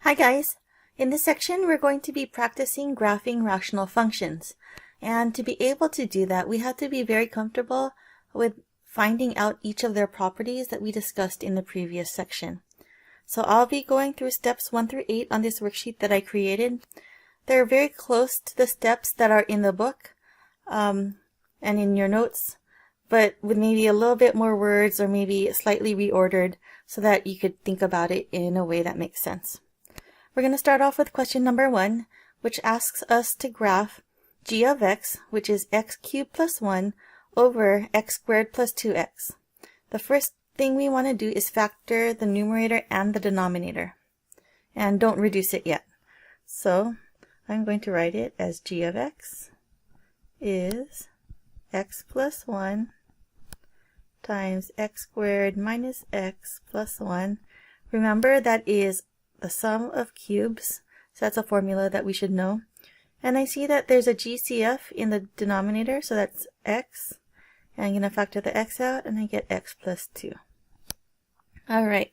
Hi guys! In this section we're going to be practicing graphing rational functions. And to be able to do that we have to be very comfortable with finding out each of their properties that we discussed in the previous section. So I'll be going through steps 1 through 8 on this worksheet that I created. They're very close to the steps that are in the book and in your notes, but with maybe a little bit more words or maybe slightly reordered so that you could think about it in a way that makes sense. We're going to start off with question number 1, which asks us to graph g of x, which is x cubed plus 1 over x squared plus 2x. The first thing we want to do is factor the numerator and the denominator. And don't reduce it yet. So I'm going to write it as g of x is x plus 1 times x squared minus x plus 1. Remember, that is the sum of cubes, so that's a formula that we should know. And I see that there's a GCF in the denominator, so that's x. And I'm going to factor the x out, and I get x plus 2. Alright,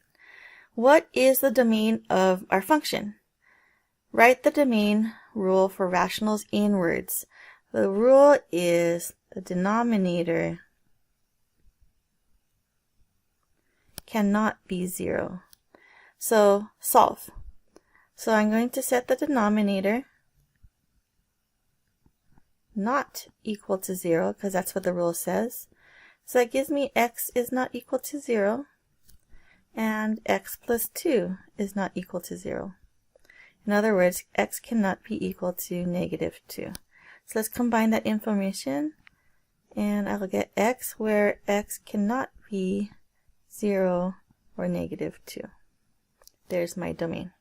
what is the domain of our function? Write the domain rule for rationals in words. The rule is the denominator cannot be 0. So solve. So I'm going to set the denominator not equal to 0 because that's what the rule says. So that gives me x is not equal to 0 and x plus 2 is not equal to 0. In other words, x cannot be equal to negative 2. So let's combine that information and I'll get x where x cannot be 0 or negative 2. There's my domain.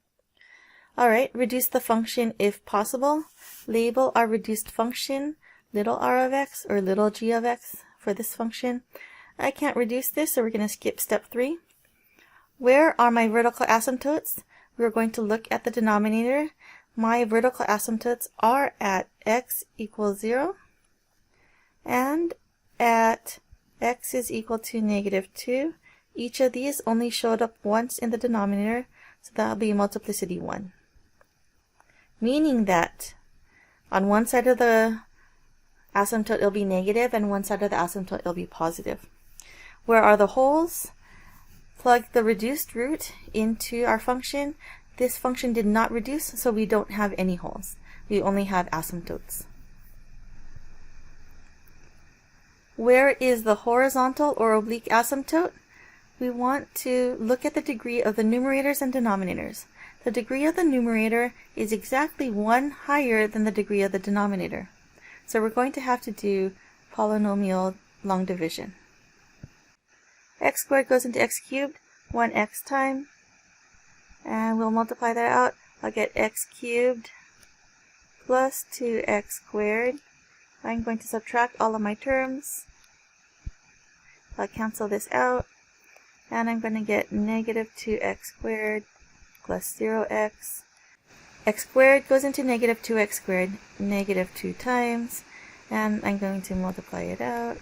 Alright, reduce the function if possible. Label our reduced function little r of x or little g of x for this function. I can't reduce this, so we're going to skip step 3. Where are my vertical asymptotes? We're going to look at the denominator. My vertical asymptotes are at x equals 0 and at x is equal to negative 2. Each of these only showed up once in the denominator, so that'll be multiplicity 1. Meaning that on one side of the asymptote it'll be negative and one side of the asymptote it'll be positive. Where are the holes? Plug the reduced root into our function. This function did not reduce, so we don't have any holes. We only have asymptotes. Where is the horizontal or oblique asymptote? We want to look at the degree of the numerators and denominators. The degree of the numerator is exactly 1 higher than the degree of the denominator. So we're going to have to do polynomial long division. X squared goes into x cubed 1x time, and we'll multiply that out. I'll get x cubed plus 2x squared. I'm going to subtract all of my terms. I'll cancel this out. And I'm going to get negative 2x squared plus 0x. X squared goes into negative 2x squared, negative 2 times. And I'm going to multiply it out.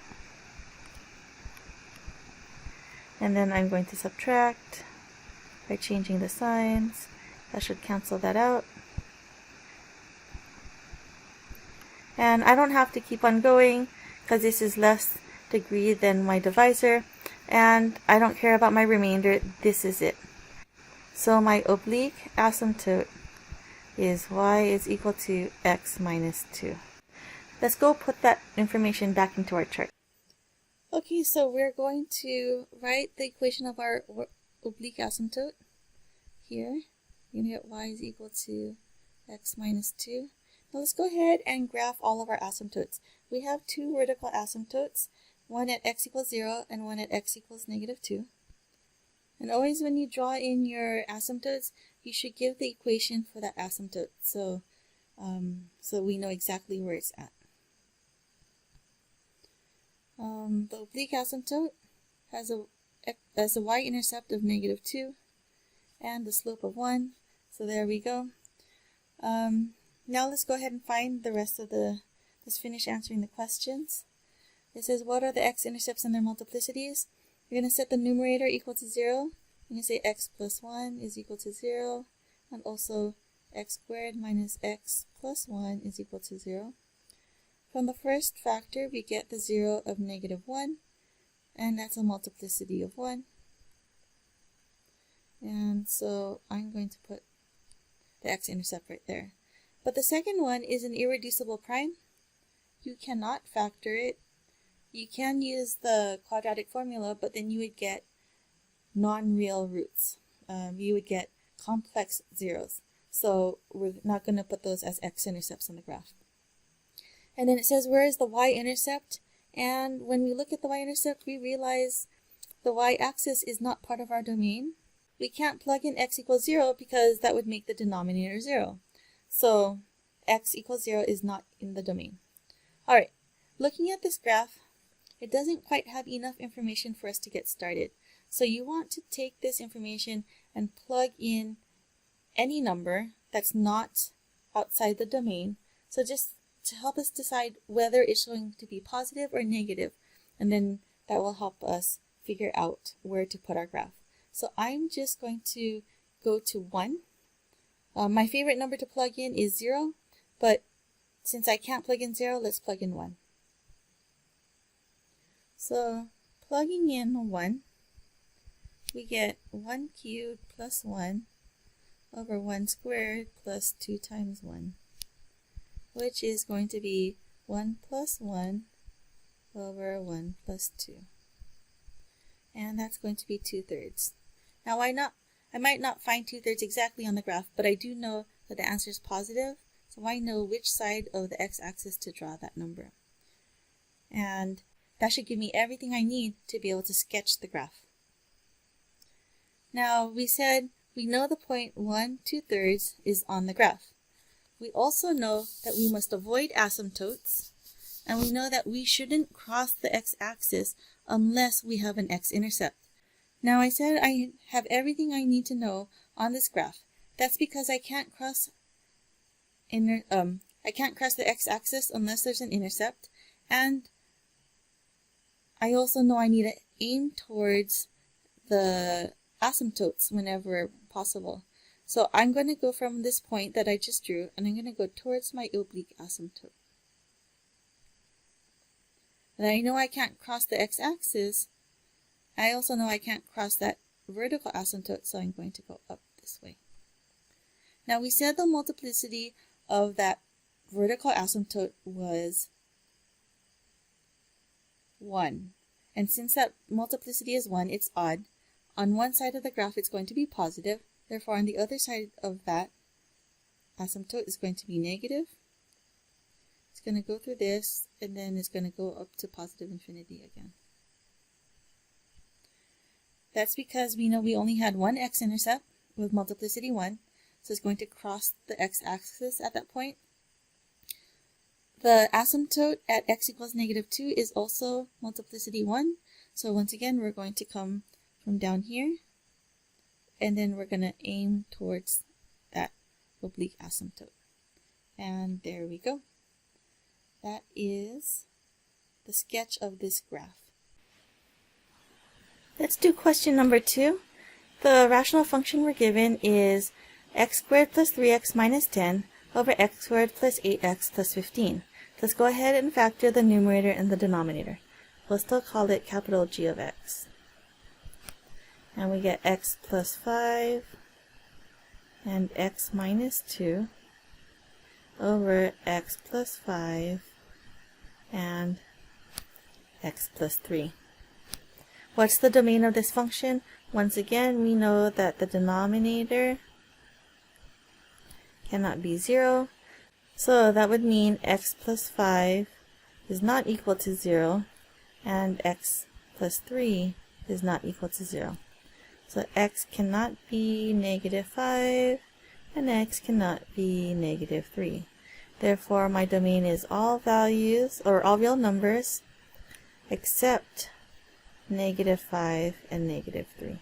And then I'm going to subtract by changing the signs. That should cancel that out. And I don't have to keep on going because this is less degree than my divisor. And I don't care about my remainder, this is it. So my oblique asymptote is y is equal to x minus 2. Let's go put that information back into our chart. Okay, so we're going to write the equation of our oblique asymptote here. You're going to get y is equal to x minus 2. Now let's go ahead and graph all of our asymptotes. We have 2 vertical asymptotes. One at x equals 0 and one at x equals negative 2. And always when you draw in your asymptotes, you should give the equation for that asymptote so we know exactly where it's at. The oblique asymptote has a y-intercept of negative 2 and the slope of 1. So there we go. Now let's go ahead and find the rest of let's finish answering the questions. It says, what are the x-intercepts and their multiplicities? You're going to set the numerator equal to 0. You're going to say x plus 1 is equal to 0. and also x squared minus x plus 1 is equal to 0. From the first factor, we get the 0 of negative 1, and that's a multiplicity of 1. And so I'm going to put the x-intercept right there. But the second one is an irreducible prime. You cannot factor it. You can use the quadratic formula, but then you would get non-real roots. You would get complex zeros. So we're not going to put those as x-intercepts on the graph. And then it says, where is the y-intercept? And when we look at the y-intercept, we realize the y-axis is not part of our domain. We can't plug in x equals 0 because that would make the denominator 0. So x equals 0 is not in the domain. Alright, looking at this graph, it doesn't quite have enough information for us to get started. So you want to take this information and plug in any number that's not outside the domain. So just to help us decide whether it's going to be positive or negative, and then that will help us figure out where to put our graph. So I'm just going to go to 1. My favorite number to plug in is 0, but since I can't plug in 0, let's plug in 1. So plugging in 1, we get 1 cubed plus 1 over 1 squared plus 2 times 1, which is going to be 1 plus 1 over 1 plus 2. And that's going to be 2/3. Now I might not find 2/3 exactly on the graph, but I do know that the answer is positive, so I know which side of the x-axis to draw that number. And that should give me everything I need to be able to sketch the graph. Now we said we know the point 1 2/3 is on the graph. We also know that we must avoid asymptotes, and we know that we shouldn't cross the x-axis unless we have an x-intercept. Now I said I have everything I need to know on this graph. That's because I can't cross the x-axis unless there's an intercept, and I also know I need to aim towards the asymptotes whenever possible. So I'm going to go from this point that I just drew, and I'm going to go towards my oblique asymptote. And I know I can't cross the x-axis. I also know I can't cross that vertical asymptote, so I'm going to go up this way. Now we said the multiplicity of that vertical asymptote was 1. And since that multiplicity is 1, it's odd. On one side of the graph it's going to be positive, therefore on the other side of that asymptote is going to be negative. It's going to go through this, and then it's going to go up to positive infinity again. That's because we know we only had one x-intercept with multiplicity 1, so it's going to cross the x-axis at that point. The asymptote at x equals negative 2 is also multiplicity 1, so once again we're going to come from down here, and then we're going to aim towards that oblique asymptote. And there we go. That is the sketch of this graph. Let's do question number 2. The rational function we're given is x squared plus 3x minus 10 over x squared plus 8x plus 15. Let's go ahead and factor the numerator and the denominator. We'll still call it capital G of x. And we get x plus 5 and x minus 2 over x plus 5 and x plus 3. What's the domain of this function? Once again, we know that the denominator cannot be 0. So that would mean x plus 5 is not equal to 0, and x plus 3 is not equal to 0. So x cannot be negative 5, and x cannot be negative 3. Therefore, my domain is all values, or all real numbers, except negative 5 and negative 3.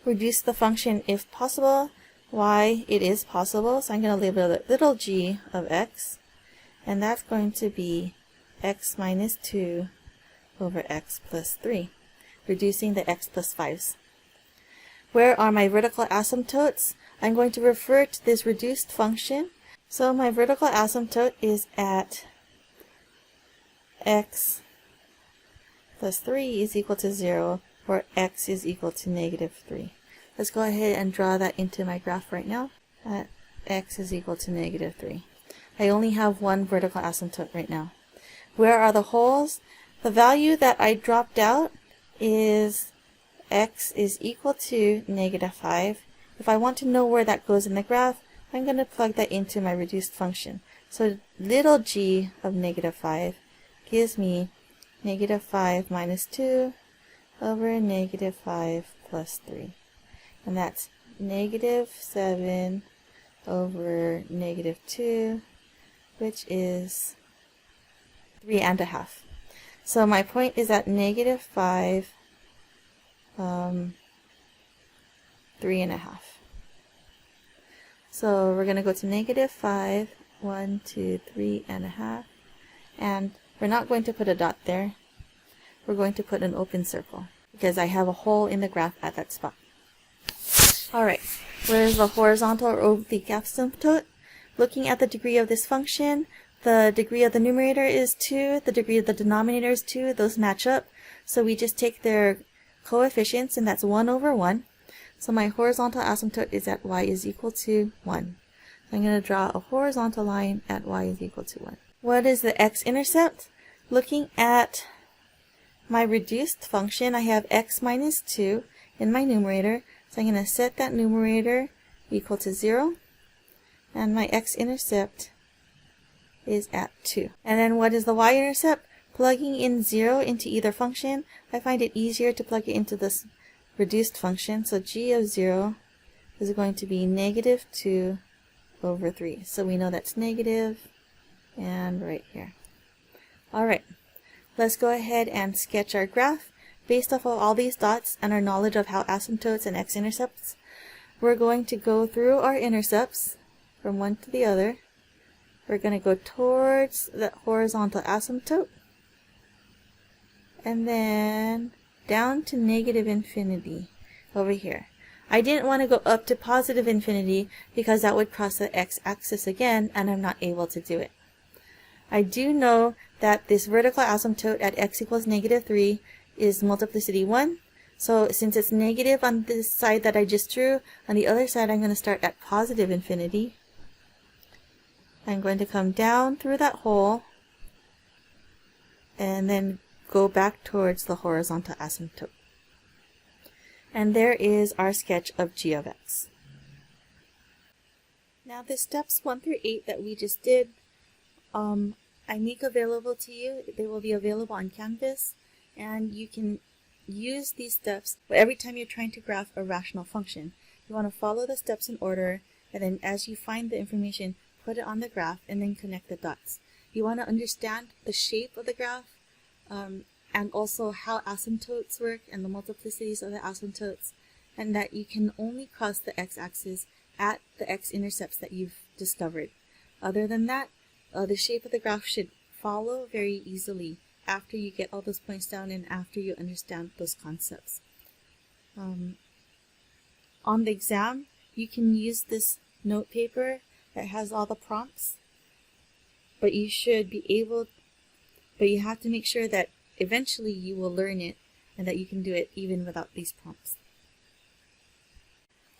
Reduce the function if possible. Why? It is possible, so I'm going to label it little g of x, and that's going to be x minus 2 over x plus 3, reducing the x plus 5s. Where are my vertical asymptotes? I'm going to refer to this reduced function. So my vertical asymptote is at x plus 3 is equal to 0, or x is equal to -3. Let's go ahead and draw that into my graph right now. At x is equal to -3. I only have one vertical asymptote right now. Where are the holes? The value that I dropped out is x is equal to -5. If I want to know where that goes in the graph, I'm going to plug that into my reduced function. So little g of -5 gives me -5 minus 2 over -5 plus 3. And that's -7 over -2, which is 3.5. So my point is at -5, 3.5. So we're going to go to -5, 1, 2, 3.5, and we're not going to put a dot there. We're going to put an open circle because I have a hole in the graph at that spot. Alright, where's the horizontal or oblique asymptote? Looking at the degree of this function, the degree of the numerator is 2, the degree of the denominator is 2, those match up. So we just take their coefficients, and that's 1 over 1. So my horizontal asymptote is at y is equal to 1. So I'm going to draw a horizontal line at y is equal to 1. What is the x-intercept? Looking at my reduced function, I have x minus 2 in my numerator. So I'm going to set that numerator equal to 0. And my x-intercept is at 2. And then what is the y-intercept? Plugging in 0 into either function, I find it easier to plug it into this reduced function. So g of 0 is going to be -2 over 3. So we know that's negative, and right here. Alright, let's go ahead and sketch our graph. Based off of all these dots and our knowledge of how asymptotes and x-intercepts, we're going to go through our intercepts from one to the other. We're going to go towards the horizontal asymptote, and then down to -infinity over here. I didn't want to go up to +infinity because that would cross the x-axis again, and I'm not able to do it. I do know that this vertical asymptote at x equals -3 is multiplicity 1. So since it's negative on this side that I just drew, on the other side I'm going to start at +infinity. I'm going to come down through that hole and then go back towards the horizontal asymptote. And there is our sketch of g of x. Now the steps 1 through 8 that we just did, I make available to you. They will be available on Canvas, and you can use these steps every time you're trying to graph a rational function. You want to follow the steps in order, and then as you find the information, put it on the graph and then connect the dots. You want to understand the shape of the graph, and also how asymptotes work and the multiplicities of the asymptotes, and that you can only cross the x-axis at the x-intercepts that you've discovered. Other than that, the shape of the graph should follow very easily after you get all those points down and after you understand those concepts. On the exam, you can use this note paper that has all the prompts, but you have to make sure that eventually you will learn it and that you can do it even without these prompts.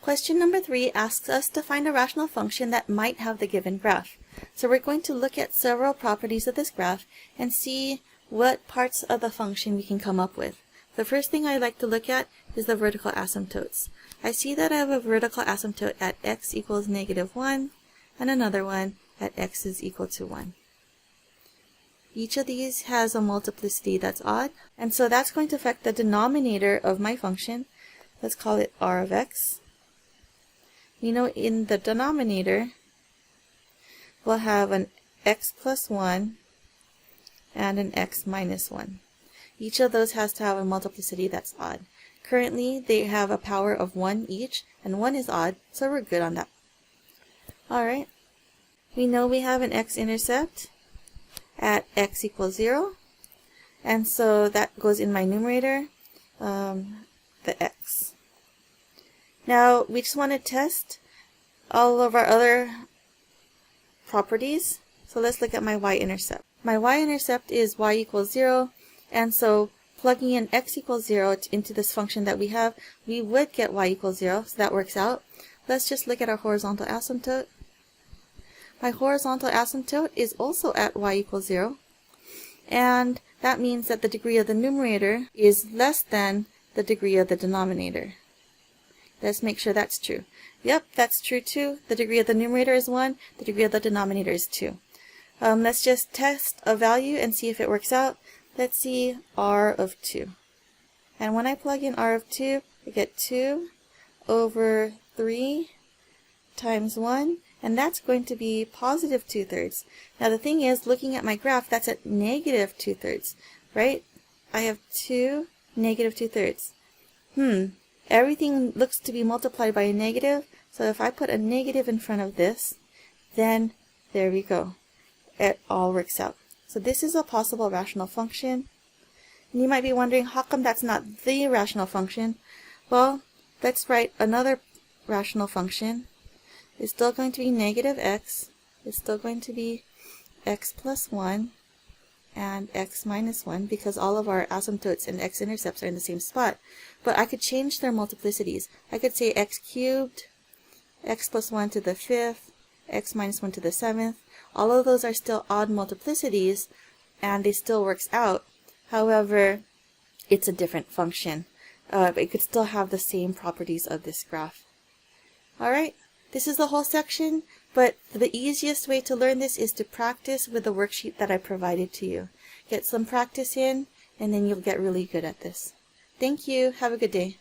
Question number 3 asks us to find a rational function that might have the given graph. So we're going to look at several properties of this graph and see what parts of the function we can come up with. The first thing I'd like to look at is the vertical asymptotes. I see that I have a vertical asymptote at x equals -1 and another one at x is equal to 1. Each of these has a multiplicity that's odd, and so that's going to affect the denominator of my function. Let's call it r of x. You know, in the denominator, we'll have an x plus 1 and an x minus 1. Each of those has to have a multiplicity that's odd. Currently, they have a power of 1 each, and 1 is odd, so we're good on that. Alright, we know we have an x-intercept at x equals 0, and so that goes in my numerator, the x. Now we just want to test all of our other properties. So let's look at my y-intercept. My y-intercept is y equals 0, and so plugging in x equals 0 into this function that we have, we would get y equals 0, so that works out. Let's just look at our horizontal asymptote. My horizontal asymptote is also at y equals 0, and that means that the degree of the numerator is less than the degree of the denominator. Let's make sure that's true. Yep, that's true too. The degree of the numerator is 1, the degree of the denominator is 2. Let's just test a value and see if it works out. Let's see r of 2. And when I plug in r of 2, I get 2 over 3 times 1, and that's going to be positive 2/3. Now the thing is, looking at my graph, that's at negative 2/3, right? I have 2, negative 2/3. Everything looks to be multiplied by a negative, so if I put a negative in front of this, then there we go. It all works out. So this is a possible rational function. And you might be wondering, how come that's not the rational function? Well, let's write another rational function. It's still going to be negative x. It's still going to be x plus 1 and x minus 1, because all of our asymptotes and x-intercepts are in the same spot. But I could change their multiplicities. I could say x cubed, x plus 1 to the 5th, x minus 1 to the 7th. All of those are still odd multiplicities, and they still works out. However, it's a different function. But it could still have the same properties of this graph. Alright, this is the whole section, but the easiest way to learn this is to practice with the worksheet that I provided to you. Get some practice in, and then you'll get really good at this. Thank you. Have a good day.